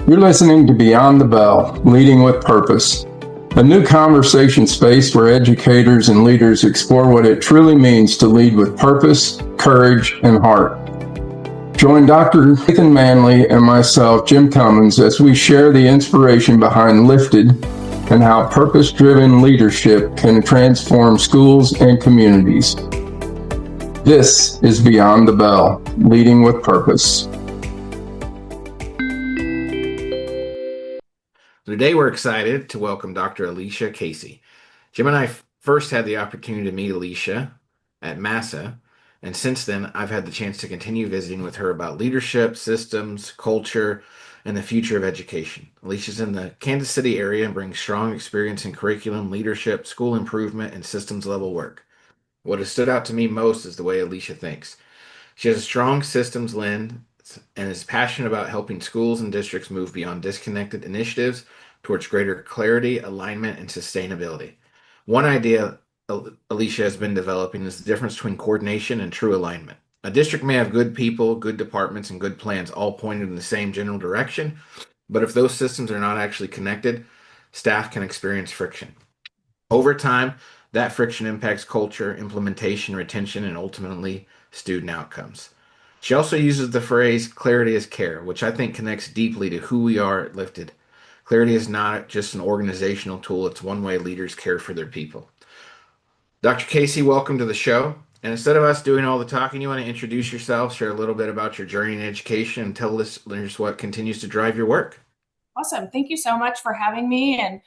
You're listening to Beyond the Bell, Leading with Purpose, a new conversation space where educators and leaders explore what it truly means to lead with purpose, courage, and heart. Join Dr. Nathan Manley and myself, Jim Cummins, as we share the inspiration behind Lifted and how purpose-driven leadership can transform schools and communities. This is Beyond the Bell, Leading with Purpose. Today we're excited to welcome Dr. Alicia Casey. Jim and I first had the opportunity to meet Alicia at MASA, and since then I've had the chance to continue visiting with her about leadership, systems, culture, and the future of education. Alicia's in the Kansas City area and brings strong experience in curriculum, leadership, school improvement, and systems level work. What has stood out to me most is the way Alicia thinks. She has a strong systems lens and is passionate about helping schools and districts move beyond disconnected initiatives towards greater clarity, alignment, and sustainability. One idea Alicia has been developing is the difference between coordination and true alignment. A district may have good people, good departments, and good plans all pointed in the same general direction, but if those systems are not actually connected, staff can experience friction. Over time, that friction impacts culture, implementation, retention, and ultimately student outcomes. She also uses the phrase clarity is care, which I think connects deeply to who we are at Lifted. Clarity is not just an organizational tool, it's one way leaders care for their people. Dr. Casey, welcome to the show. And instead of us doing all the talking, you want to introduce yourself, share a little bit about your journey in education, and tell listeners what continues to drive your work. Awesome. Thank you so much for having me. And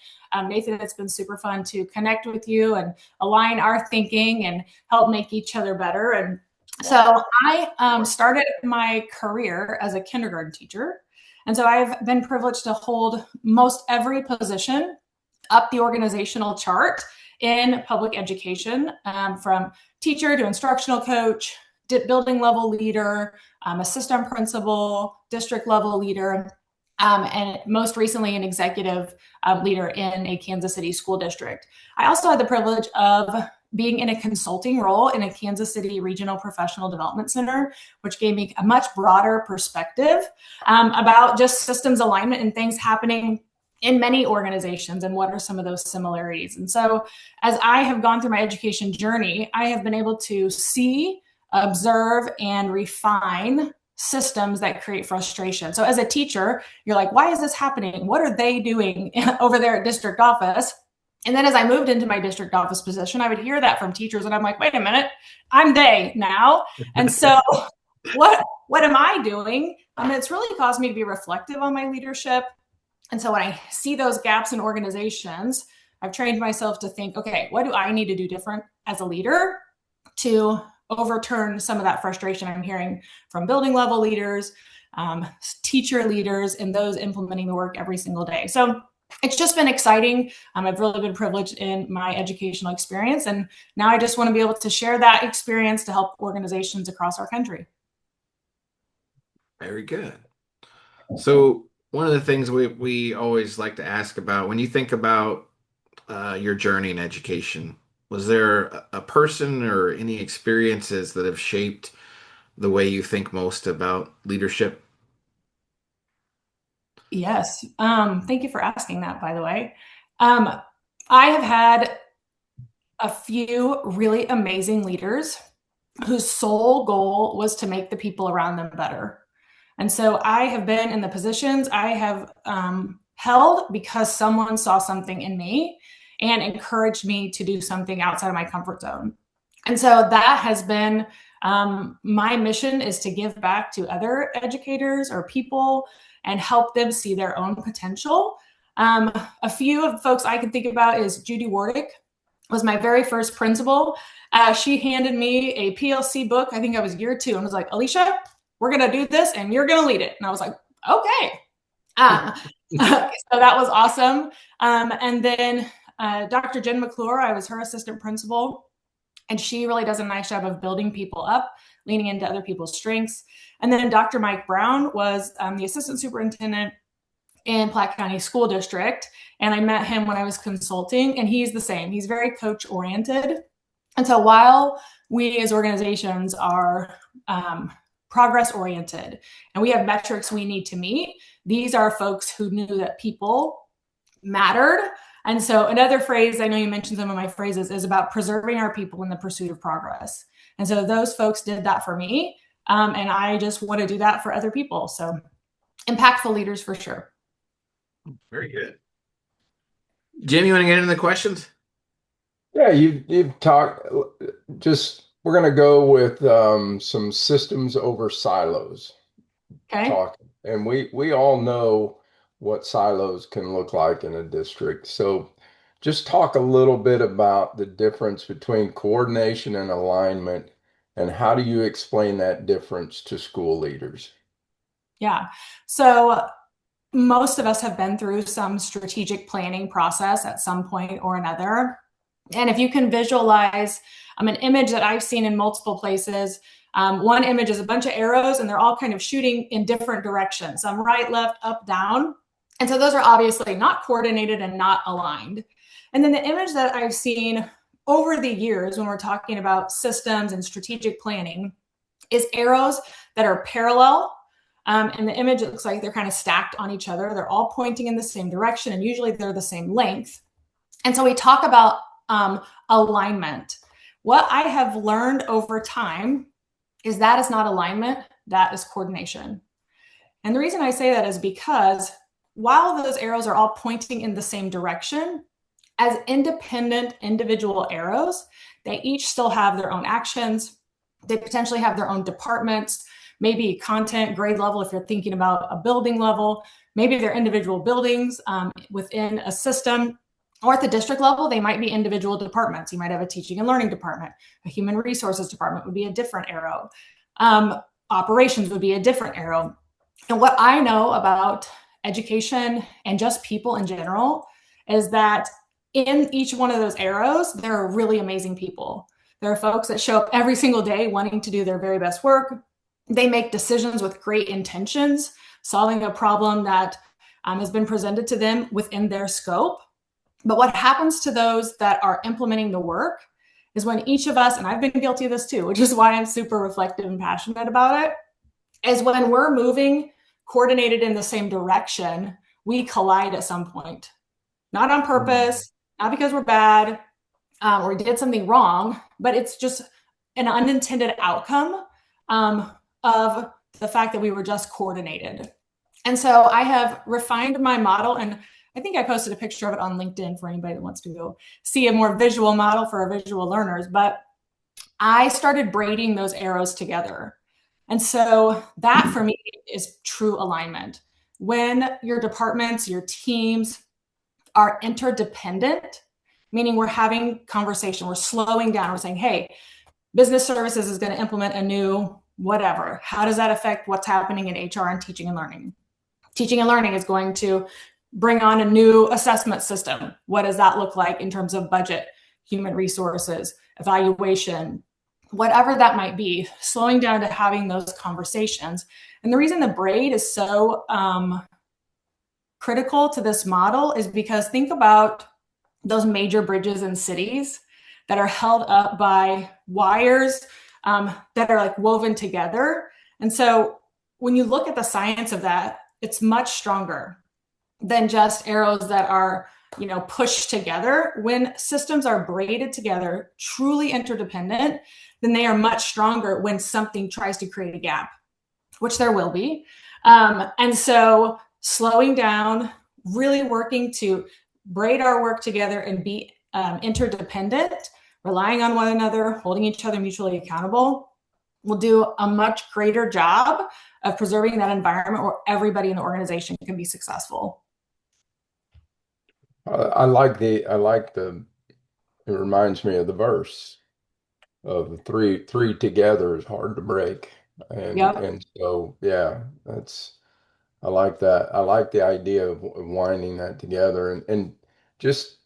Nathan, it's been super fun to connect with you and align our thinking and help make each other better. And so I started my career as a kindergarten teacher. And so I've been privileged to hold most every position up the organizational chart in public education, from teacher to instructional coach, building level leader, assistant principal, district level leader, and most recently an executive leader in a Kansas City school district. I also had the privilege of being in a consulting role in a Kansas City Regional Professional Development Center, which gave me a much broader perspective about just systems alignment and things happening in many organizations and what are some of those similarities. And so as I have gone through my education journey, I have been able to see, observe, and refine systems that create frustration. So as a teacher, you're like, why is this happening? What are they doing over there at district office? And then as I moved into my district office position, I would hear that from teachers and I'm like, wait a minute, I'm they now. And so what am I doing? It's really caused me to be reflective on my leadership. And so when I see those gaps in organizations, I've trained myself to think, okay, what do I need to do different as a leader to overturn some of that frustration I'm hearing from building level leaders, teacher leaders, and those implementing the work every single day. So it's just been exciting. I've really been privileged in my educational experience. And now I just want to be able to share that experience to help organizations across our country. Very good. So one of the things we always like to ask about, when you think about your journey in education, was there a person or any experiences that have shaped the way you think most about leadership? Yes. Thank you for asking that, by the way. I have had a few really amazing leaders whose sole goal was to make the people around them better. And so I have been in the positions I have held because someone saw something in me and encouraged me to do something outside of my comfort zone. And so that has been my mission, is to give back to other educators or people and help them see their own potential. A few of the folks I can think about is Judy Wardick was my very first principal. She handed me a PLC book. I think I was year 2 and was like, Alicia, we're going to do this and you're going to lead it. And I was like, okay. So that was awesome. And then Dr. Jen McClure, I was her assistant principal. And she really does a nice job of building people up, leaning into other people's strengths. And then Dr. Mike Brown was the assistant superintendent in Platte County School District. And I met him when I was consulting, and he's the same. He's very coach oriented. And so while we as organizations are progress oriented, and we have metrics we need to meet. These are folks who knew that people mattered. And so another phrase, I know you mentioned some of my phrases, is about preserving our people in the pursuit of progress. And so those folks did that for me. And I just want to do that for other people. So impactful leaders for sure. Very good. Jim, you want to get into the questions? Yeah, you've talked, we're going to go with some systems over silos Okay. talking. And we all know what silos can look like in a district. So just talk a little bit about the difference between coordination and alignment, and how do you explain that difference to school leaders? Yeah. So most of us have been through some strategic planning process at some point or another. And if you can visualize an image that I've seen in multiple places, one image is a bunch of arrows and they're all kind of shooting in different directions, some right, left, up, down. And so those are obviously not coordinated and not aligned. And then the image that I've seen over the years when we're talking about systems and strategic planning is arrows that are parallel. And the image, it looks like they're kind of stacked on each other. They're all pointing in the same direction, and usually they're the same length. And so we talk about alignment. What I have learned over time is that is not alignment, that is coordination. And the reason I say that is because while those arrows are all pointing in the same direction, as independent individual arrows, they each still have their own actions. They potentially have their own departments, maybe content, grade level, if you're thinking about a building level, maybe they're individual buildings within a system. Or at the district level, they might be individual departments. You might have a teaching and learning department. A human resources department would be a different arrow. Operations would be a different arrow. And what I know about education and just people in general is that in each one of those arrows, there are really amazing people. There are folks that show up every single day wanting to do their very best work. They make decisions with great intentions, solving a problem that has been presented to them within their scope. But what happens to those that are implementing the work is when each of us, and I've been guilty of this too, which is why I'm super reflective and passionate about it, is when we're moving coordinated in the same direction, we collide at some point. Not on purpose, not because we're bad or did something wrong, but it's just an unintended outcome of the fact that we were just coordinated. And so I have refined my model, and I think I posted a picture of it on LinkedIn for anybody that wants to go see a more visual model for our visual learners. But I started braiding those arrows together. And so that for me is true alignment. When your departments, your teams are interdependent, meaning we're having conversation, we're slowing down, we're saying, hey, business services is going to implement a new whatever. How does that affect what's happening in HR and teaching and learning? Teaching and learning is going to bring on a new assessment system. What does that look like in terms of budget, human resources, evaluation, whatever that might be, slowing down to having those conversations. And the reason the braid is so critical to this model is because think about those major bridges in cities that are held up by wires that are like woven together. And so when you look at the science of that, it's much stronger than just arrows that are, pushed together. When systems are braided together, truly interdependent, then they are much stronger when something tries to create a gap, which there will be. And so slowing down, really working to braid our work together and be interdependent, relying on one another, holding each other mutually accountable, will do a much greater job of preserving that environment where everybody in the organization can be successful. It reminds me of the verse of three together is hard to break. Yep. And so, yeah, I like that. I like the idea of winding that together, and just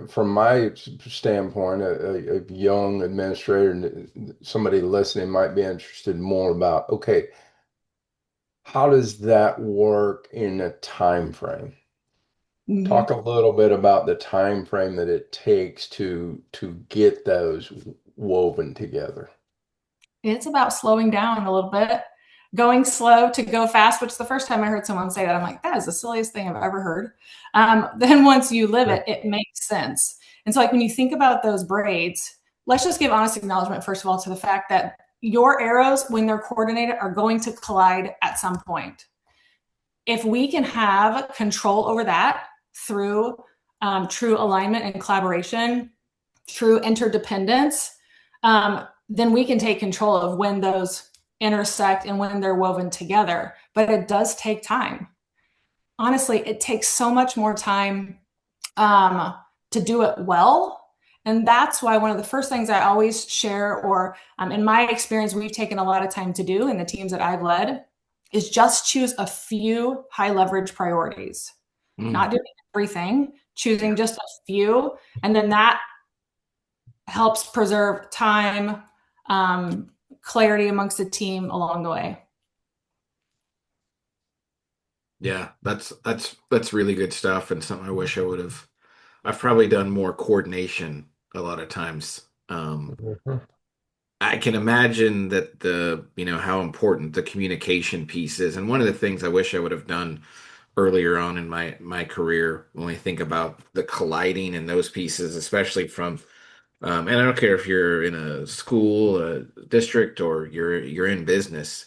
from my standpoint, a young administrator, somebody listening might be interested more about, okay, how does that work in a time frame? Mhm. Talk a little bit about the time frame that it takes to get those woven together. it's about slowing down a little bit, going slow to go fast, which the first time I heard someone say that, I'm like, that is the silliest thing I've ever heard. Then once you live it, it makes sense. And so like when you think about those braids, let's just give honest acknowledgement, first of all, to the fact that your arrows, when they're coordinated, are going to collide at some point. If we can have control over that through true alignment and collaboration, true interdependence, then we can take control of when those intersect and when they're woven together. But it does take time. Honestly, it takes so much more time to do it well. And that's why one of the first things I always share, or in my experience, we've taken a lot of time to do in the teams that I've led, is just choose a few high leverage priorities, not doing everything, choosing just a few. And then that helps preserve time, clarity amongst the team along the way. Yeah, that's really good stuff, and something I wish I've probably done more coordination a lot of times. I can imagine that how important the communication piece is. And one of the things I wish I would have done earlier on in my career, when we think about the colliding and those pieces, especially from and I don't care if you're in a school, a district, or you're in business,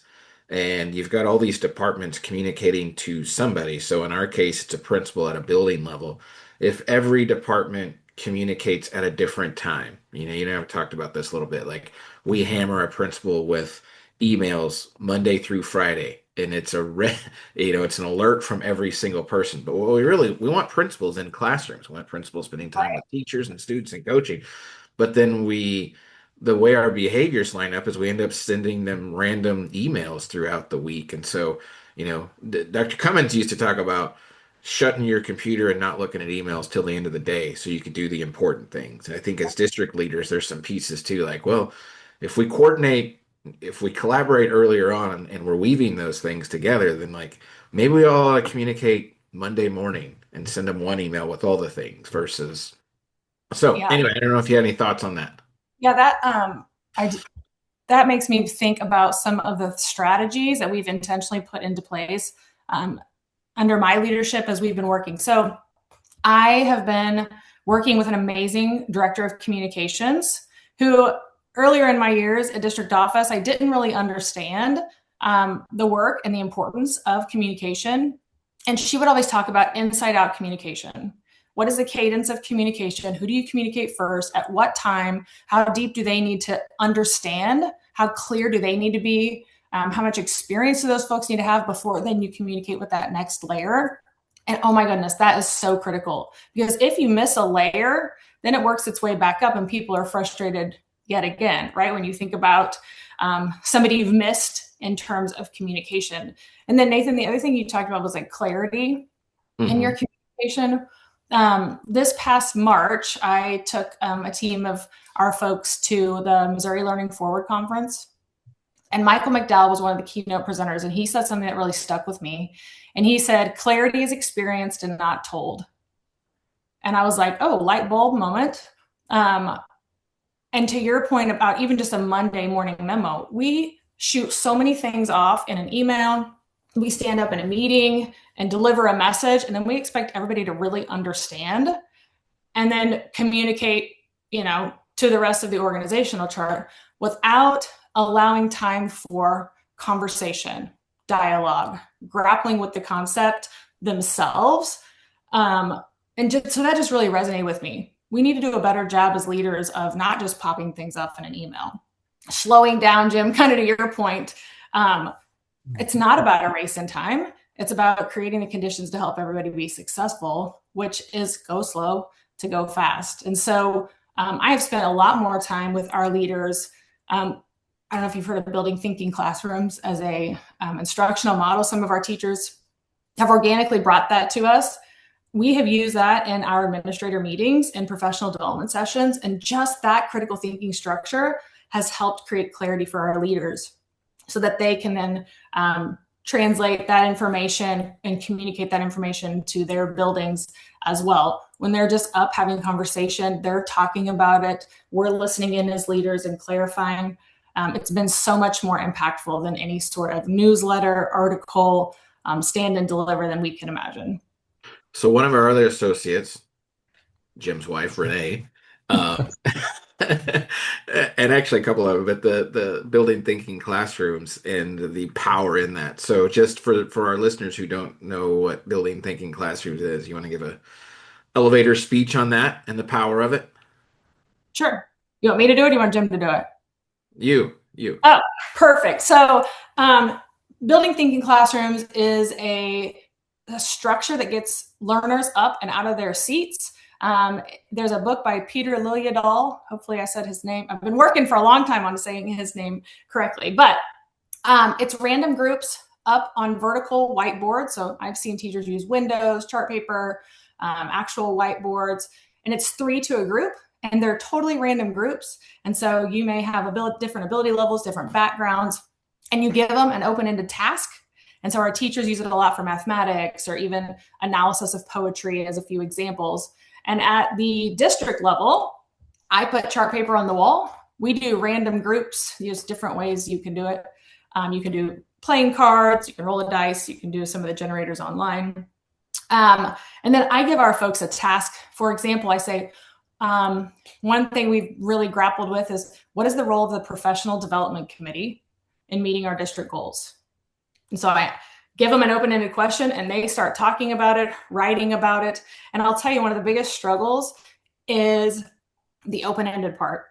and you've got all these departments communicating to somebody. So in our case, it's a principal at a building level. If every department communicates at a different time, I've talked about this a little bit. Like, we hammer a principal with emails Monday through Friday, and it's it's an alert from every single person. But what we want principals in classrooms. We want principals spending time with teachers and students and coaching. But then the way our behaviors line up is we end up sending them random emails throughout the week. And so, Dr. Cummins used to talk about shutting your computer and not looking at emails till the end of the day so you could do the important things. And I think as district leaders, there's some pieces too, like, well, if we collaborate earlier on and we're weaving those things together, then like maybe we all ought to communicate Monday morning and send them one email with all the things versus. So anyway, I don't know if you had any thoughts on that. Yeah, that makes me think about some of the strategies that we've intentionally put into place under my leadership as we've been working. So I have been working with an amazing director of communications who earlier in my years at district office, I didn't really understand the work and the importance of communication. And she would always talk about inside out communication. What is the cadence of communication? Who do you communicate first? At what time? How deep do they need to understand? How clear do they need to be? How much experience do those folks need to have before then you communicate with that next layer? And oh my goodness, that is so critical, because if you miss a layer, then it works its way back up and people are frustrated yet again, right? When you think about somebody you've missed in terms of communication. And then Nathan, the other thing you talked about was like clarity in your communication. This past March, I took a team of our folks to the Missouri Learning Forward Conference. And Michael McDowell was one of the keynote presenters, and he said something that really stuck with me. And he said, clarity is experienced and not told. And I was like, oh, light bulb moment. And to your point about even just a Monday morning memo, we shoot so many things off in an email. We stand up in a meeting and deliver a message, and then we expect everybody to really understand and then communicate, to the rest of the organizational chart without allowing time for conversation, dialogue, grappling with the concept themselves. So that just really resonated with me. We need to do a better job as leaders of not just popping things up in an email. Slowing down, Jim, kind of to your point, it's not about a race in time. It's about creating the conditions to help everybody be successful, which is go slow to go fast. And so I have spent a lot more time with our leaders. I don't know if you've heard of building thinking classrooms as a instructional model. Some of our teachers have organically brought that to us. We have used that in our administrator meetings and professional development sessions. And just that critical thinking structure has helped create clarity for our leaders so that they can then translate that information and communicate that information to their buildings as well. When they're just up having conversation, they're talking about it. We're listening in as leaders and clarifying. it's been so much more impactful than any sort of newsletter, article, stand and deliver than we can imagine. So one of our other associates, Jim's wife, Renee, um, and actually a couple of them, but the building thinking classrooms and the power in that. So just for our listeners who don't know what building thinking classrooms is, you want to give a elevator speech on that and the power of it? Sure. You want me to do it or do you want Jim to do it? You. Oh, perfect. So building thinking classrooms is a structure that gets learners up and out of their seats. There's a book by Peter Liljedahl. Hopefully I said his name. I've been working for a long time on saying his name correctly, but it's random groups up on vertical whiteboards. So I've seen teachers use windows, chart paper, actual whiteboards, and it's 3 to a group, and they're totally random groups. And so you may have different ability levels, different backgrounds, and you give them an open-ended task. And so our teachers use it a lot for mathematics or even analysis of poetry as a few examples. And at the district level, I put chart paper on the wall. We do random groups. There's different ways you can do it. You can do playing cards, you can roll a dice, you can do some of the generators online. And then I give our folks a task. For example, I say, one thing we've really grappled with is what is the role of the professional development committee in meeting our district goals? And so I give them an open-ended question and they start talking about it, writing about it. And I'll tell you, one of the biggest struggles is the open-ended part.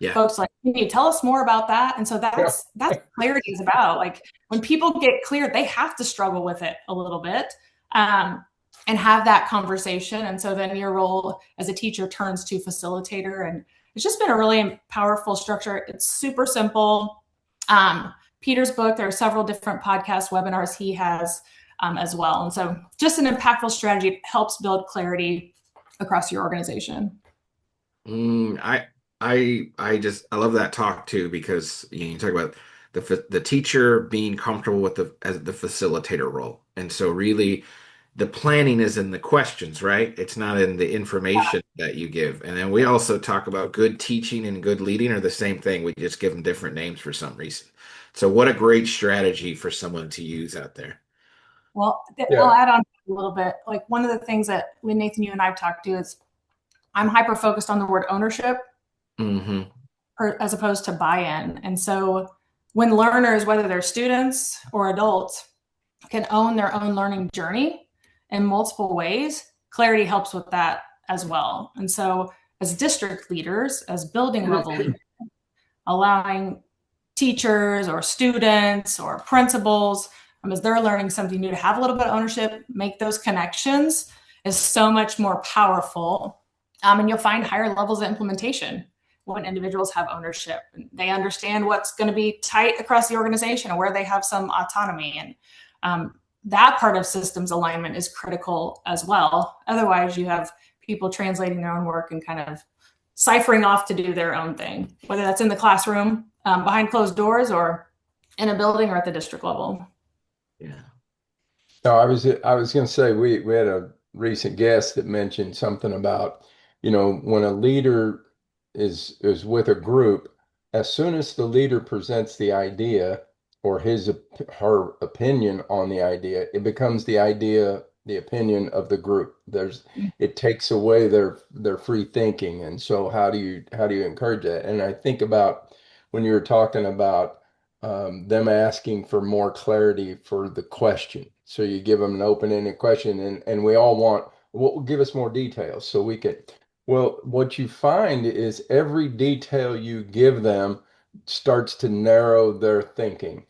Yeah. Folks like, can you tell us more about that? And so that's what clarity is about. Like when people get clear, they have to struggle with it a little bit and have that conversation. And so then your role as a teacher turns to facilitator. And it's just been a really powerful structure. It's super simple. Peter's book, there are several different podcast webinars he has as well. And so just an impactful strategy helps build clarity across your organization. I love that talk too, because you talk about the teacher being comfortable with as the facilitator role. And so really the planning is in the questions, right? It's not in the information that you give. And then we also talk about good teaching and good leading are the same thing. We just give them different names for some reason. So what a great strategy for someone to use out there. Well, I'll add on a little bit. Like one of the things that when Nathan, you and I've talked to is I'm hyper focused on the word ownership as opposed to buy-in. And so when learners, whether they're students or adults, can own their own learning journey in multiple ways, clarity helps with that as well. And so as district leaders, as building level leaders, allowing teachers or students or principals, as they're learning something new, to have a little bit of ownership, make those connections is so much more powerful. And you'll find higher levels of implementation when individuals have ownership. They understand what's going to be tight across the organization and where they have some autonomy. And that part of systems alignment is critical as well. Otherwise, you have people translating their own work and kind of ciphering off to do their own thing, whether that's in the classroom, behind closed doors, or in a building or at the district level. Yeah. No, I was going to say we had a recent guest that mentioned something about, when a leader is with a group, as soon as the leader presents the idea or her opinion on the idea, it becomes the opinion of the group. It takes away their free thinking. And so how do you encourage that? And I think about when you were talking about them asking for more clarity for the question. So you give them an open-ended question and we all want, well, give us more details so we can. Well, what you find is every detail you give them starts to narrow their thinking.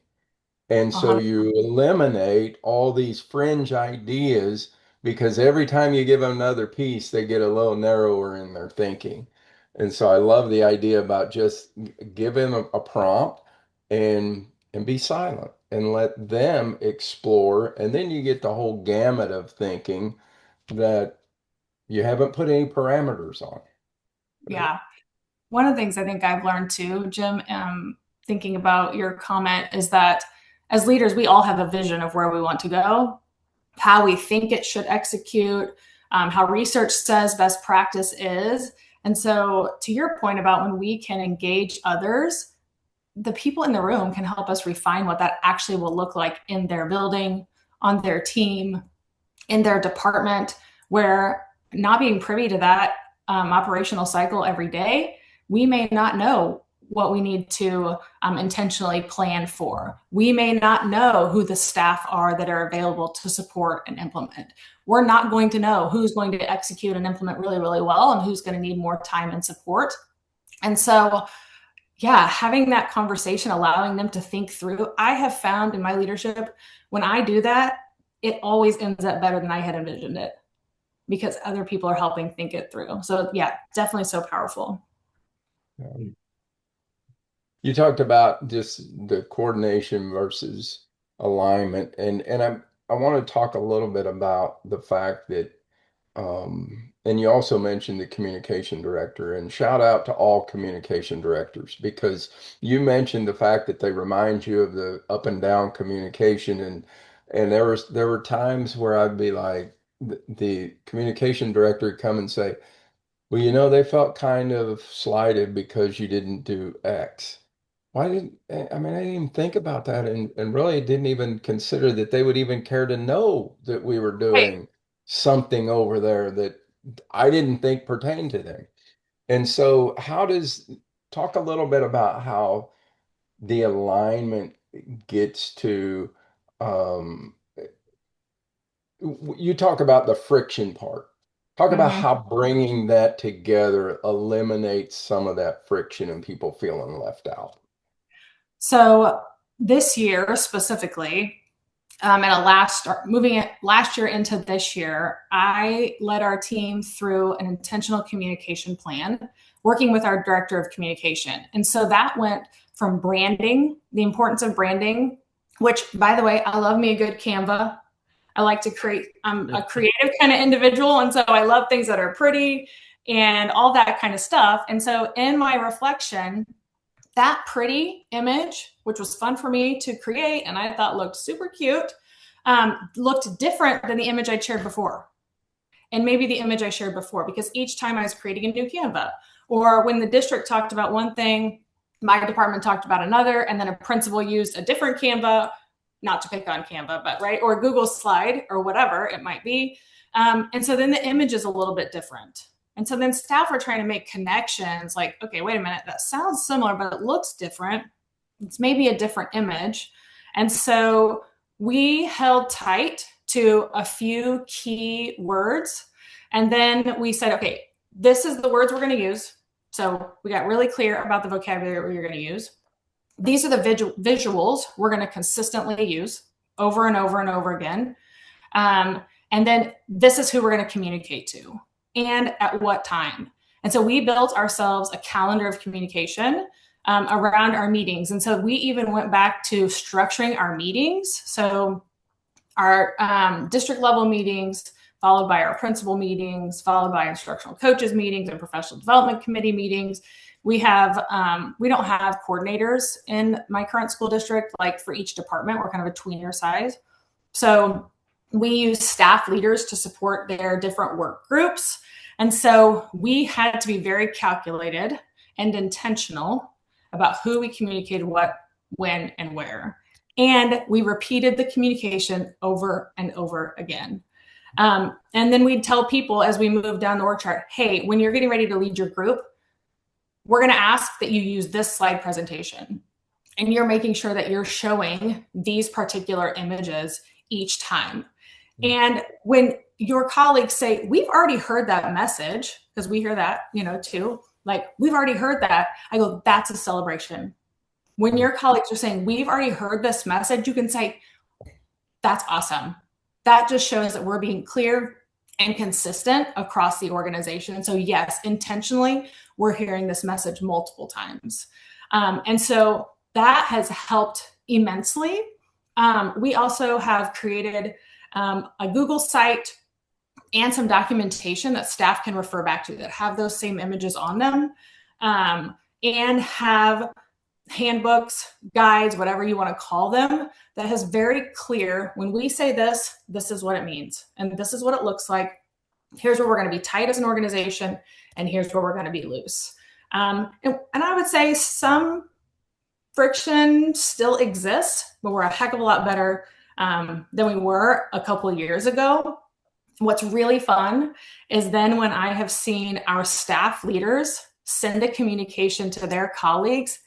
And so you eliminate all these fringe ideas because every time you give them another piece, they get a little narrower in their thinking. And so I love the idea about just give them a prompt and be silent and let them explore. And then you get the whole gamut of thinking that you haven't put any parameters on. Yeah. One of the things I think I've learned too, Jim, thinking about your comment, is that as leaders, we all have a vision of where we want to go, how we think it should execute, how research says best practice is. And so to your point about when we can engage others, the people in the room can help us refine what that actually will look like in their building, on their team, in their department, where not being privy to that operational cycle every day, we may not know what we need to intentionally plan for. We may not know who the staff are that are available to support and implement. We're not going to know who's going to execute and implement really, really well and who's going to need more time and support. And so, yeah, having that conversation, allowing them to think through, I have found in my leadership, when I do that, it always ends up better than I had envisioned it because other people are helping think it through. So yeah, definitely so powerful. You talked about just the coordination versus alignment, and I want to talk a little bit about the fact that, and you also mentioned the communication director, and shout out to all communication directors because you mentioned the fact that they remind you of the up and down communication, and there were times where I'd be like, the communication director would come and say, well, they felt kind of slighted because you didn't do X. Why didn't, I mean, I didn't even think about that and really didn't even consider that they would even care to know that we were Right. doing something over there that I didn't think pertained to them. And so, talk a little bit about how the alignment gets to, um, you talk about the friction part. Talk about Mm-hmm. how bringing that together eliminates some of that friction and people feeling left out. So this year specifically, moving it last year into this year, I led our team through an intentional communication plan, working with our director of communication. And so that went from branding, the importance of branding, which, by the way, I love me a good Canva. I like to create, I'm a creative kind of individual. And so I love things that are pretty and all that kind of stuff. And so in my reflection, that pretty image, which was fun for me to create and I thought looked super cute, looked different than the image I'd shared before. And maybe the image I shared before, because each time I was creating a new Canva, or when the district talked about one thing, my department talked about another, and then a principal used a different Canva, not to pick on Canva, but right, or Google slide or whatever it might be. And so then the image is a little bit different. And so then staff are trying to make connections like, okay, wait a minute, that sounds similar, but it looks different. It's maybe a different image. And so we held tight to a few key words. And then we said, okay, this is the words we're going to use. So we got really clear about the vocabulary we're going to use. These are the visuals we're going to consistently use over and over and over again. And then this is who we're going to communicate to and at what time. And so we built ourselves a calendar of communication around our meetings. And so we even went back to structuring our meetings. So our district level meetings, followed by our principal meetings, followed by instructional coaches meetings and professional development committee meetings. We don't have coordinators in my current school district, like for each department. We're kind of a tweener size. So we use staff leaders to support their different work groups. And so we had to be very calculated and intentional about who we communicated what, when, and where. And we repeated the communication over and over again. And then we'd tell people as we move down the org chart, hey, when you're getting ready to lead your group, we're going to ask that you use this slide presentation. And you're making sure that you're showing these particular images each time. And when your colleagues say, we've already heard that message, because we hear that, too, like, we've already heard that, I go, that's a celebration. When your colleagues are saying, we've already heard this message, you can say, that's awesome. That just shows that we're being clear and consistent across the organization. So yes, intentionally, we're hearing this message multiple times. And so that has helped immensely. We also have created a Google site and some documentation that staff can refer back to that have those same images on them, and have handbooks, guides, whatever you want to call them, that has very clear, when we say this, this is what it means. And this is what it looks like. Here's where we're going to be tight as an organization. And here's where we're going to be loose. And I would say some friction still exists, but we're a heck of a lot better than we were a couple of years ago. What's really fun is then when I have seen our staff leaders send a communication to their colleagues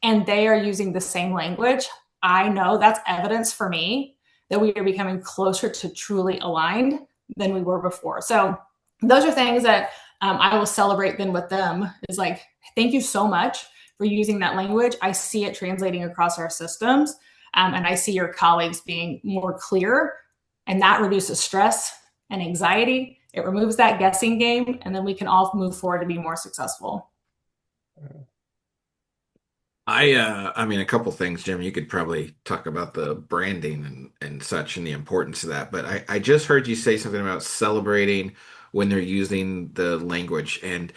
and they are using the same language, I know that's evidence for me that we are becoming closer to truly aligned than we were before. So those are things that I will celebrate then with them, is like, thank you so much for using that language. I see it translating across our systems, and I see your colleagues being more clear, and that reduces stress and anxiety. It removes that guessing game, and then we can all move forward to be more successful. I mean, a couple things, Jim. You could probably talk about the branding and such and the importance of that. But I just heard you say something about celebrating when they're using the language and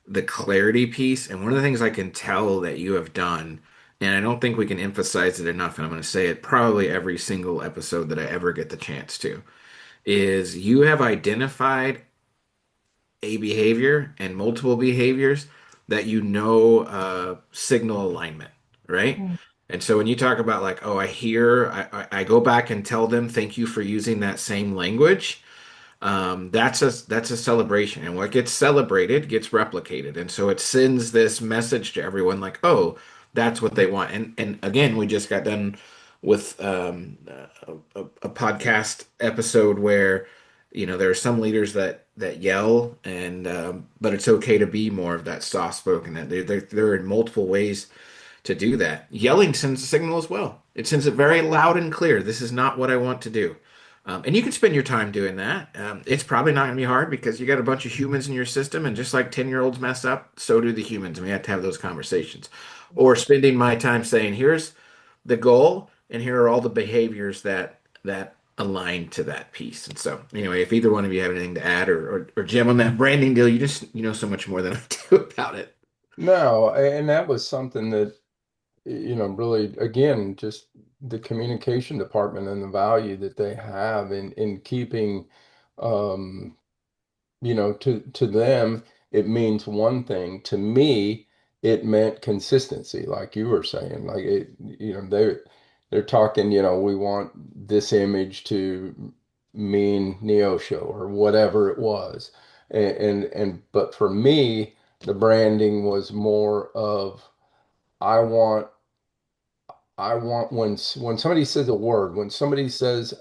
the clarity piece. And one of the things I can tell that you have done, and I don't think we can emphasize it enough, and I'm going to say it probably every single episode that I ever get the chance to, is you have identified a behavior and multiple behaviors that signal alignment, right? Mm. And so when you talk about like, oh, I go back and tell them thank you for using that same language. That's a celebration, and what gets celebrated gets replicated, and so it sends this message to everyone like, oh, that's what they want. And again, we just got done with a podcast episode where there are some leaders that yell, and but it's okay to be more of that soft spoken. That there are multiple ways to do that. Yelling sends a signal as well. It sends it very loud and clear. This is not what I want to do. And you can spend your time doing that. It's probably not going to be hard because you got a bunch of humans in your system, and just like 10-year-olds mess up, so do the humans. And we have to have those conversations. Or spending my time saying, here's the goal, and here are all the behaviors that align to that piece. And so, anyway, if either one of you have anything to add, or Jim, on that branding deal, you know so much more than I do about it. No, and that was something that, really, again, just the communication department and the value that they have in keeping, um, to them, it means one thing. To me, it meant consistency, like you were saying. Like they're talking, we want this image to mean Neo Show or whatever it was. But for me, the branding was more of I want when somebody says a word, when somebody says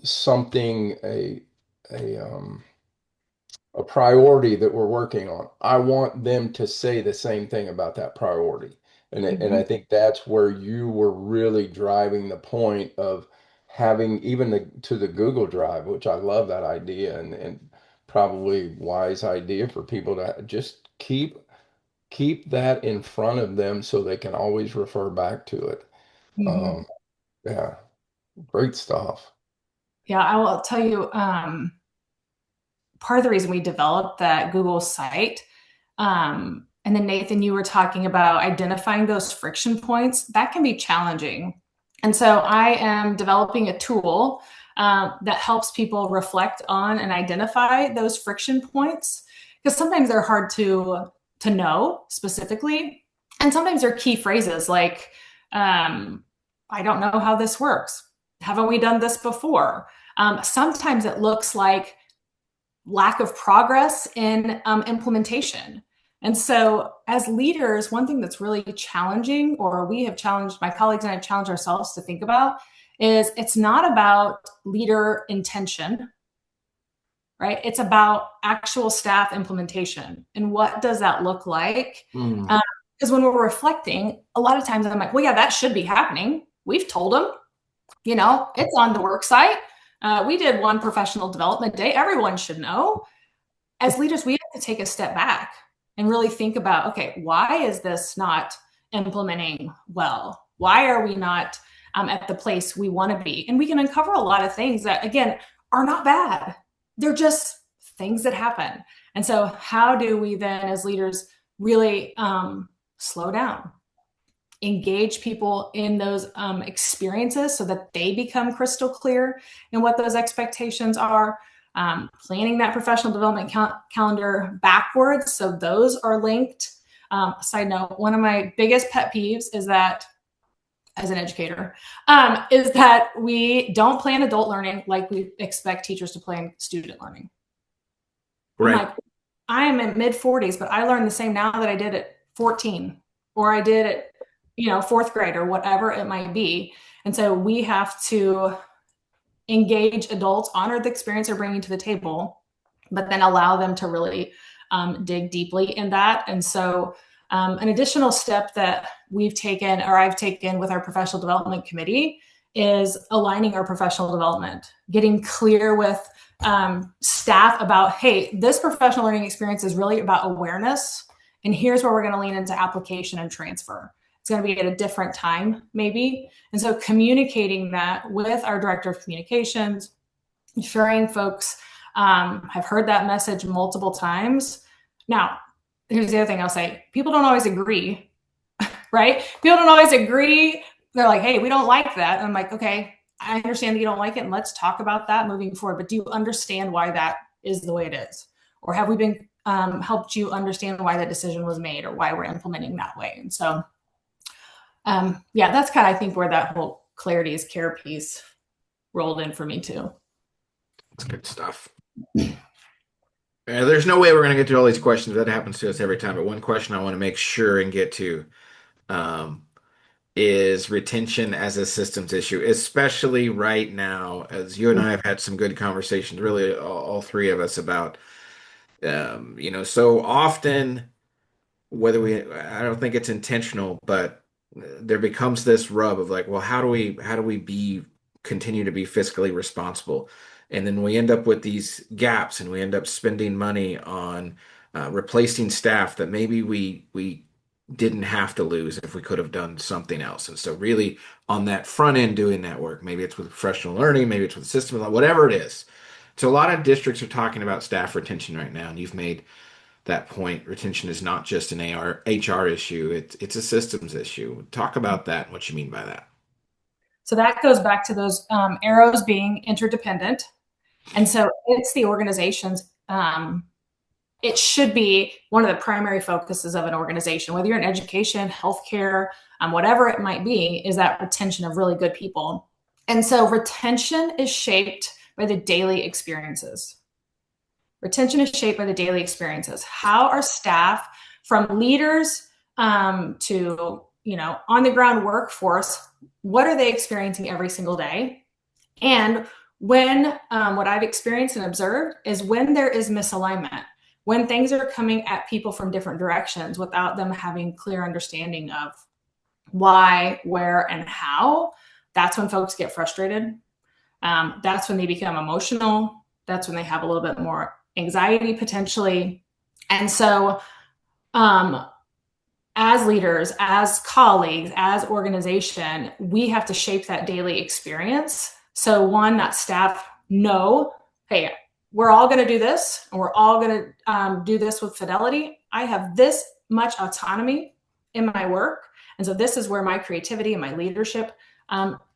something a priority that we're working on, I want them to say the same thing about that priority. And I think that's where you were really driving the point of having even to the Google Drive, which I love that idea, and probably wise idea for people to just keep that in front of them so they can always refer back to it. Mm-hmm. Um, yeah, great stuff. Yeah, I will tell you, part of the reason we developed that Google site, and then Nathan, you were talking about identifying those friction points, that can be challenging. And so I am developing a tool that helps people reflect on and identify those friction points, because sometimes they're hard to know specifically. And sometimes they're key phrases like, I don't know how this works. Haven't we done this before? Sometimes it looks like lack of progress in implementation. And so as leaders, one thing that's really challenging, or we have challenged, my colleagues and I have challenged ourselves to think about, is it's not about leader intention, right? It's about actual staff implementation. And what does that look like? Because when we're reflecting, a lot of times I'm like, well, yeah, that should be happening. We've told them, it's on the work site. We did one professional development day. Everyone should know. As leaders, we have to take a step back and really think about, okay, why is this not implementing well? Why are we not at the place we want to be? And we can uncover a lot of things that, again, are not bad. They're just things that happen. And so how do we then, as leaders, really slow down, engage people in those experiences so that they become crystal clear in what those expectations are, planning that professional development calendar backwards so those are linked, Side note, one of my biggest pet peeves is that, as an educator, is that we don't plan adult learning like we expect teachers to plan student learning. Right. I'm like, I am in mid-40s, but I learn the same now that I did at 14, or I did at, fourth grade, or whatever it might be. And so we have to engage adults, honor the experience they're bringing to the table, but then allow them to really dig deeply in that. And so an additional step that we've taken, or I've taken with our professional development committee, is aligning our professional development, getting clear with staff about, hey, this professional learning experience is really about awareness, and here's where we're going to lean into application and transfer. It's going to be at a different time, maybe. And so communicating that with our director of communications, ensuring folks have heard that message multiple times. Now, here's the other thing I'll say. People don't always agree, right? People don't always agree. They're like, hey, we don't like that. And I'm like, okay, I understand that you don't like it, and let's talk about that moving forward. But do you understand why that is the way it is? Or have we been helped you understand why that decision was made, or why we're implementing that way? And so, that's kind of, I think, where that whole clarity is care piece rolled in for me too. That's good stuff. There's no way we're going to get to all these questions. That happens to us every time. But one question I want to make sure and get to is retention as a systems issue, especially right now, as you and I have had some good conversations, really all three of us, about, so often, I don't think it's intentional, but there becomes this rub of like, well, how do we continue to be fiscally responsible? And then we end up with these gaps, and we end up spending money on replacing staff that maybe we didn't have to lose if we could have done something else. And so really on that front end doing that work, maybe it's with professional learning, maybe it's with systems, whatever it is. So a lot of districts are talking about staff retention right now, and you've made that point. Retention is not just an HR issue, it's a systems issue. Talk about that and what you mean by that. So that goes back to those arrows being interdependent. And so it's the organization's, it should be one of the primary focuses of an organization, whether you're in education, healthcare, whatever it might be, is that retention of really good people. And so retention is shaped by the daily experiences. Retention is shaped by the daily experiences. How are staff, from leaders to, on the ground workforce, what are they experiencing every single day? And when what I've experienced and observed is when there is misalignment, when things are coming at people from different directions without them having clear understanding of why, where, and how, that's when folks get frustrated. That's when they become emotional. That's when they have a little bit more anxiety potentially. And so as leaders, as colleagues, as organization, we have to shape that daily experience. So one, that staff know, hey, we're all going to do this, and we're all going to do this with fidelity. I have this much autonomy in my work. And so this is where my creativity and my leadership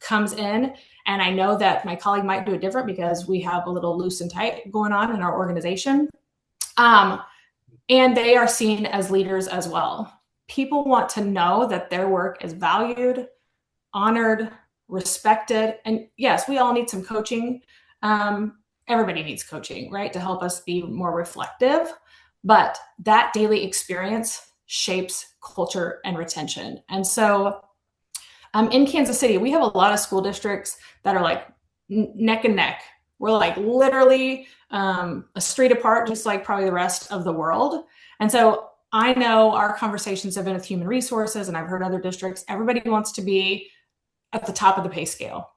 comes in. And I know that my colleague might do it different because we have a little loose and tight going on in our organization. And they are seen as leaders as well. People want to know that their work is valued, honored, respected. And yes, we all need some coaching. Everybody needs coaching, right, to help us be more reflective. But that daily experience shapes culture and retention. And so in Kansas City, we have a lot of school districts that are like neck and neck. We're like literally a street apart, just like probably the rest of the world. And so I know our conversations have been with human resources, and I've heard other districts, everybody wants to be at the top of the pay scale,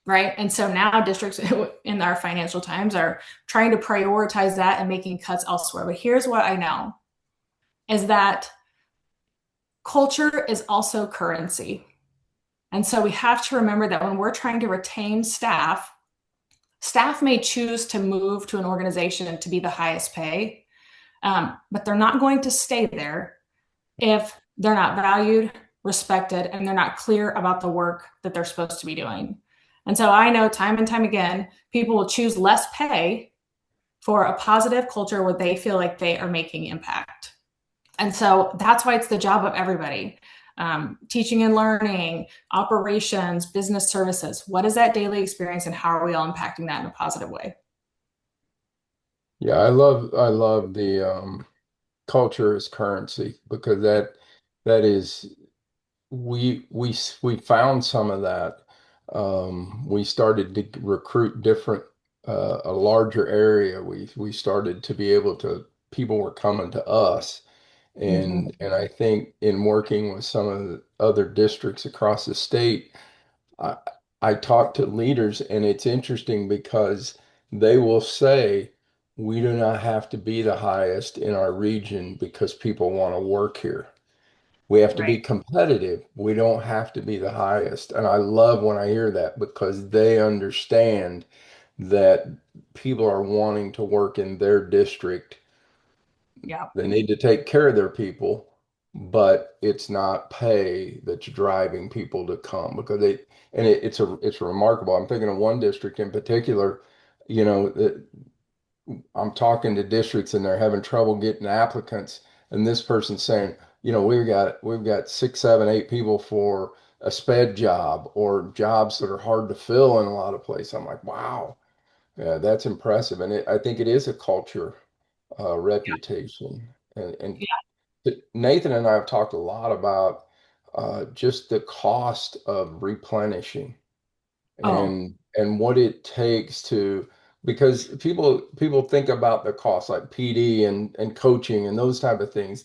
right? And so now districts in our financial times are trying to prioritize that and making cuts elsewhere. But here's what I know is that culture is also currency. And so we have to remember that when we're trying to retain staff, staff may choose to move to an organization to be the highest pay, but they're not going to stay there if they're not valued, respected, and they're not clear about the work that they're supposed to be doing. And so I know time and time again, people will choose less pay for a positive culture where they feel like they are making impact. And so that's why it's the job of everybody. Teaching and learning, operations, business services. What is that daily experience and how are we all impacting that in a positive way? Yeah, I love the culture as currency, because that is we found some of that. We started to recruit different, a larger area. We started to be able to, people were coming to us. Mhm. And I think in working with some of the other districts across the state, I, I talk to leaders, and it's interesting because they will say, we do not have to be the highest in our region because people want to work here. We have to be Right. competitive. We don't have to be the highest. And I love when I hear that, because they understand that people are wanting to work in their district. Yeah. They need to take care of their people, but it's not pay that's driving people to come, because it's remarkable. I'm thinking of one district in particular, that I'm talking to districts and they're having trouble getting applicants, and this person's saying, we've got 6, 7, 8 people for a sped job or jobs that are hard to fill in a lot of places. I'm like, wow, yeah, that's impressive, and I think it is a culture, reputation, and Yeah. Nathan and I have talked a lot about just the cost of replenishing, Oh, and what it takes to, because people think about the cost like PD and coaching and those type of things.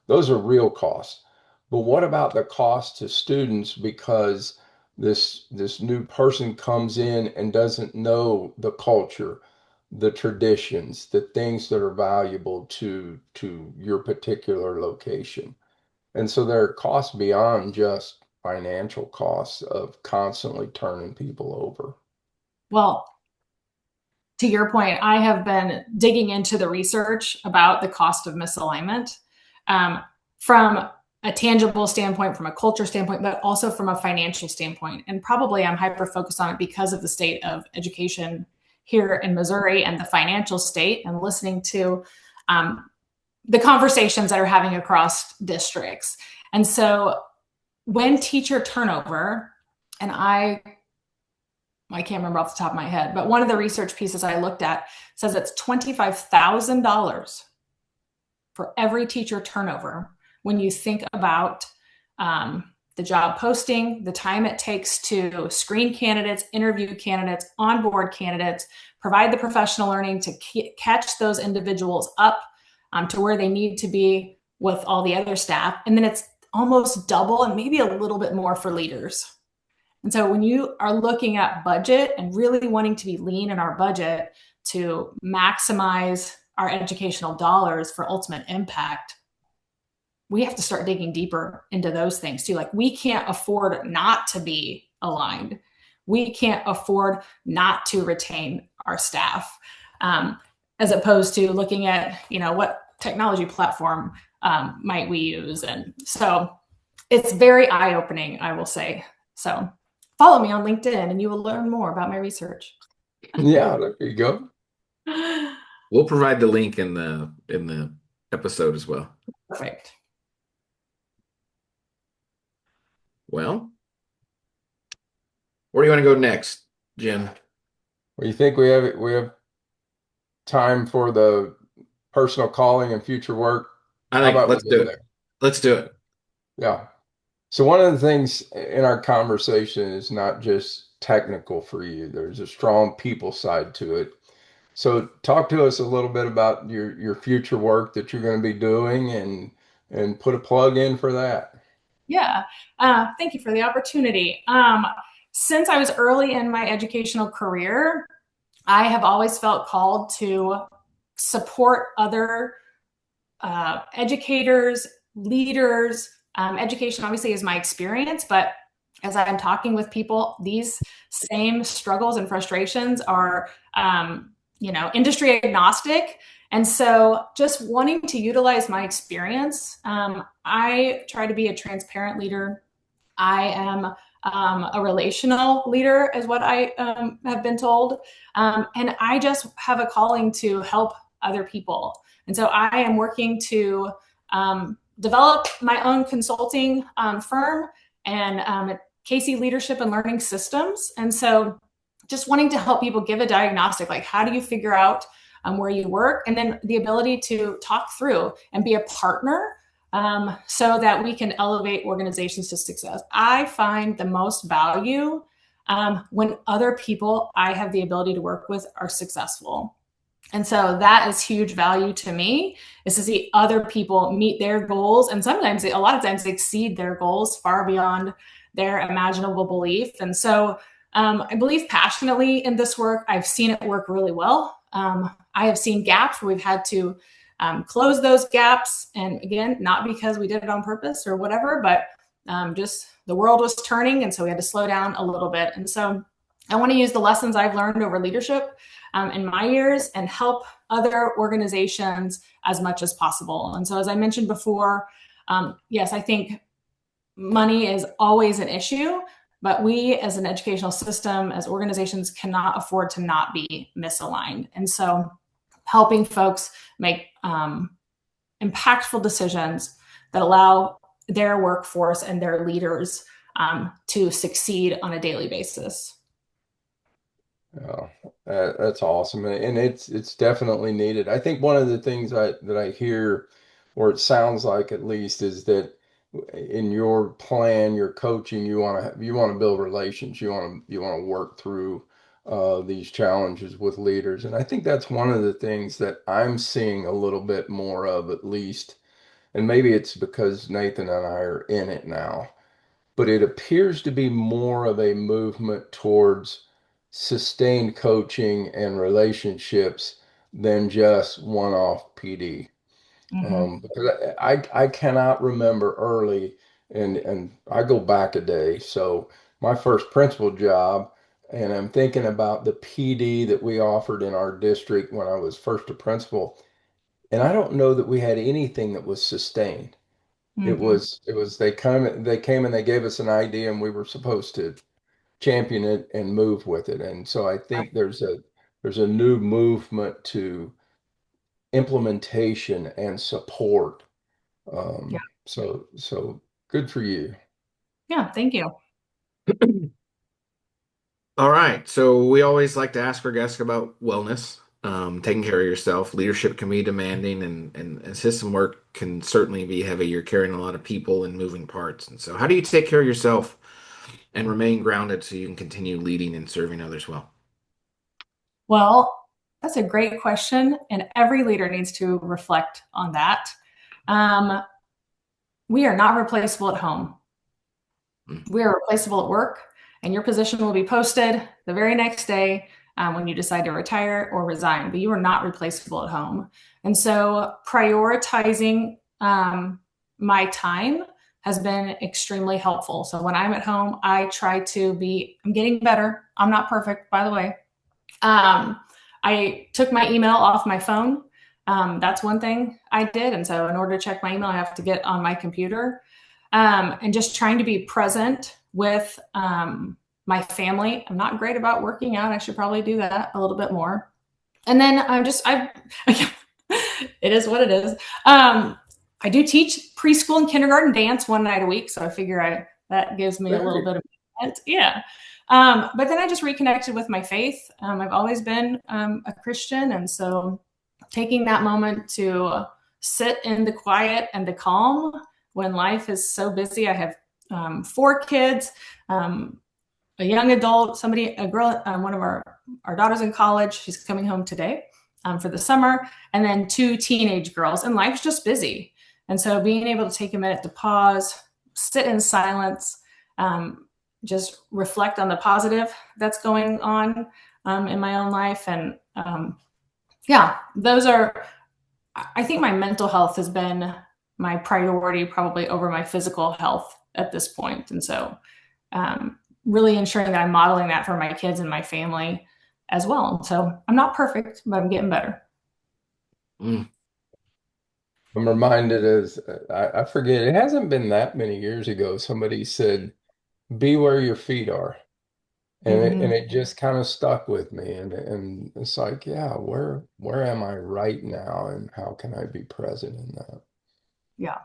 Those are real costs. But what about the cost to students, because this new person comes in and doesn't know the culture, the traditions, the things that are valuable to your particular location. And so there are costs beyond just financial costs of constantly turning people over. well, to your point, I have been digging into the research about the cost of misalignment, from a tangible standpoint, from a culture standpoint, but also from a financial standpoint. And probably I'm hyper focused on it because of the state of education here in Missouri and the financial state, and listening to um, the conversations that are having across districts. And so when teacher turnover, and I can't remember off the top of my head, but one of the research pieces I looked at says it's $25,000 for every teacher turnover when you think about the job posting, the time it takes to screen candidates, interview candidates, onboard candidates, provide the professional learning to catch those individuals up to where they need to be with all the other staff. And then it's almost double and maybe a little bit more for leaders. And so when you are looking at budget and really wanting to be lean in our budget to maximize our educational dollars for ultimate impact, we have to start digging deeper into those things too. Like, we can't afford not to be aligned. We can't afford not to retain our staff, as opposed to looking at, what technology platform might we use. And so it's very eye opening, I will say. So follow me on LinkedIn and you will learn more about my research. Yeah, there you go. We'll provide the link in the episode as well. Perfect. Well, where do you want to go next, Jim? Well, you think we have time for the personal calling and future work? I How think about we let's go do it. there? Let's do it. Yeah. So one of the things in our conversation is not just technical for you. There's a strong people side to it. So talk to us a little bit about your future work that you're going to be doing, and put a plug in for that. Yeah. Thank you for the opportunity. Since I was early in my educational career, I have always felt called to support other educators, leaders. Education obviously is my experience, but as I'm talking with people, these same struggles and frustrations are, industry agnostic. And so just wanting to utilize my experience, I try to be a transparent leader. I am a relational leader, is what I have been told. And I just have a calling to help other people. And so I am working to developed my own consulting firm and Casey Leadership and Learning Systems. And so just wanting to help people give a diagnostic, like how do you figure out where you work, and then the ability to talk through and be a partner so that we can elevate organizations to success. I find the most value when other people I have the ability to work with are successful. And so that is huge value to me, is to see other people meet their goals. And sometimes, a lot of times, exceed their goals far beyond their imaginable belief. And so I believe passionately in this work. I've seen it work really well. I have seen gaps where we've had to close those gaps. And again, not because we did it on purpose or whatever, but just the world was turning. And so we had to slow down a little bit. And so I want to use the lessons I've learned over leadership in my years and help other organizations as much as possible. And so, as I mentioned before, yes, I think money is always an issue, but we as an educational system, as organizations, cannot afford to not be misaligned. And so helping folks make impactful decisions that allow their workforce and their leaders to succeed on a daily basis. Oh, that's awesome, and it's definitely needed. I think one of the things that I hear, or it sounds like at least, is that in your plan, your coaching, you want to build relations, you want to work through these challenges with leaders, and I think that's one of the things that I'm seeing a little bit more of, at least, and maybe it's because Nathan and I are in it now, but it appears to be more of a movement towards sustained coaching and relationships than just one-off PD. Because I cannot remember early, and I go back a day. So my first principal job, and I'm thinking about the PD that we offered in our district when I was first a principal, and I don't know that we had anything that was sustained. It was they came and they gave us an idea and we were supposed to champion it and move with it. And so I think there's a new movement to implementation and support. Yeah. So good for you. Yeah. Thank you. All right. So we always like to ask our guests about wellness, taking care of yourself. Leadership can be demanding, and system work can certainly be heavy. You're carrying a lot of people and moving parts. And so, how do you take care of yourself and remain grounded so you can continue leading and serving others well? Well, that's a great question. And every leader needs to reflect on that. We are not replaceable at home. We are replaceable at work, and your position will be posted the very next day when you decide to retire or resign, but you are not replaceable at home. And so prioritizing my time has been extremely helpful. So when I'm at home, I try to I'm getting better. I'm not perfect, by the way. I took my email off my phone. That's one thing I did. And so in order to check my email, I have to get on my computer. And just trying to be present with my family. I'm not great about working out. I should probably do that a little bit more. And then it is what it is. I do teach preschool and kindergarten dance one night a week. So I figure that gives me a little bit of it. Yeah. But then I just reconnected with my faith. I've always been a Christian. And so taking that moment to sit in the quiet and the calm when life is so busy. I have 4 kids, a young adult, a girl, one of our daughters in college. She's coming home today for the summer, and then 2 teenage girls, and life's just busy. And so being able to take a minute to pause, sit in silence, just reflect on the positive that's going on in my own life. And yeah, I think my mental health has been my priority probably over my physical health at this point. And so really ensuring that I'm modeling that for my kids and my family as well. So I'm not perfect, but I'm getting better. I'm reminded I forget, it hasn't been that many years ago, somebody said, be where your feet are. And it just kind of stuck with me. And it's like, yeah, where am I right now? And how can I be present in that? Yeah.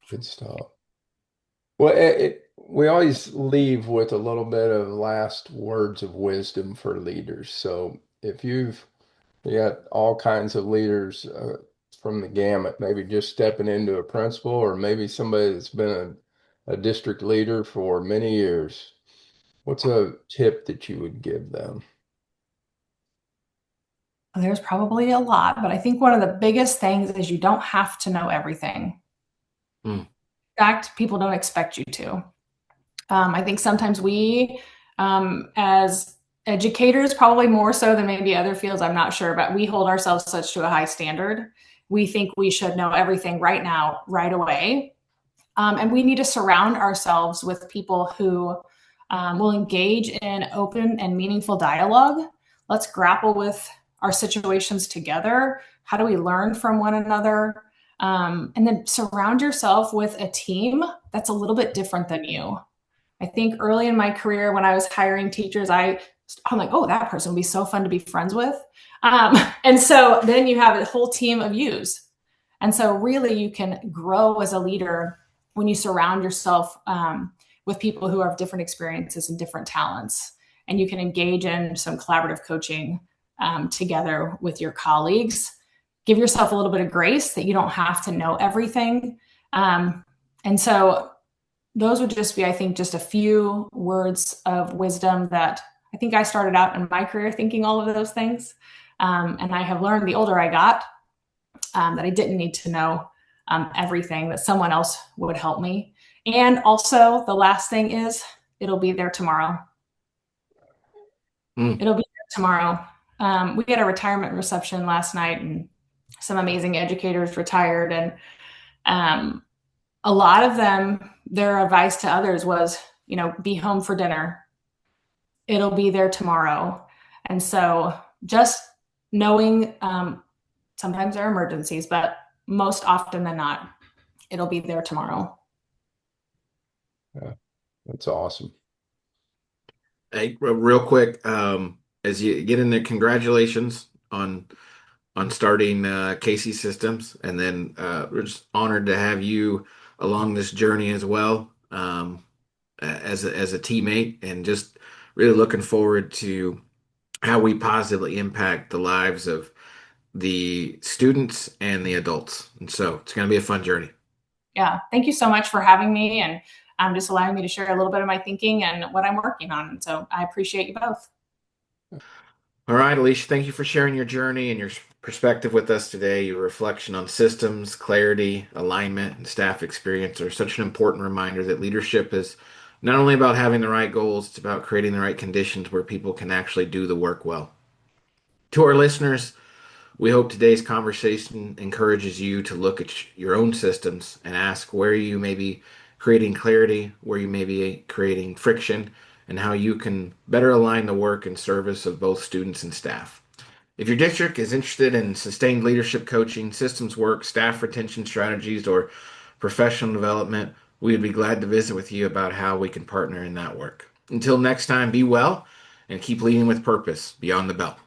Good stuff. Well, we always leave with a little bit of last words of wisdom for leaders. So if you got all kinds of leaders from the gamut, maybe just stepping into a principal, or maybe somebody that's been a district leader for many years, what's a tip that you would give them? There's probably a lot, but I think one of the biggest things is you don't have to know everything. Mm. In fact, people don't expect you to. I think sometimes we, as educators, probably more so than maybe other fields, I'm not sure, but we hold ourselves such to a high standard. We think we should know everything right now, right away. And we need to surround ourselves with people who will engage in open and meaningful dialogue. Let's grapple with our situations together. How do we learn from one another? And then surround yourself with a team that's a little bit different than you. I think early in my career, when I was hiring teachers, I'm like, oh, that person would be so fun to be friends with. And so then you have a whole team of yous. And so really you can grow as a leader when you surround yourself with people who have different experiences and different talents. And you can engage in some collaborative coaching together with your colleagues. Give yourself a little bit of grace that you don't have to know everything. And so those would just be, I think, just a few words of wisdom that I think I started out in my career thinking all of those things. And I have learned the older I got that I didn't need to know everything, that someone else would help me. And also, the last thing is it'll be there tomorrow. Mm. It'll be there tomorrow. We had a retirement reception last night, and some amazing educators retired. And a lot of them, their advice to others was, be home for dinner. It'll be there tomorrow. And so just knowing sometimes there are emergencies, but most often than not, it'll be there tomorrow. Yeah, that's awesome. Hey, real quick, as you get in there, congratulations on starting Casey Systems, and then we're just honored to have you along this journey as well, as a teammate, and just really looking forward to how we positively impact the lives of the students and the adults. And so it's going to be a fun journey. Yeah. Thank you so much for having me and just allowing me to share a little bit of my thinking and what I'm working on. So I appreciate you both. All right, Alicia, thank you for sharing your journey and your perspective with us today. Your reflection on systems, clarity, alignment, and staff experience are such an important reminder that leadership is not only about having the right goals, it's about creating the right conditions where people can actually do the work well. To our listeners, we hope today's conversation encourages you to look at your own systems and ask where you may be creating clarity, where you may be creating friction, and how you can better align the work and service of both students and staff. If your district is interested in sustained leadership coaching, systems work, staff retention strategies, or professional development, we would be glad to visit with you about how we can partner in that work. Until next time, be well and keep leading with purpose beyond the bell.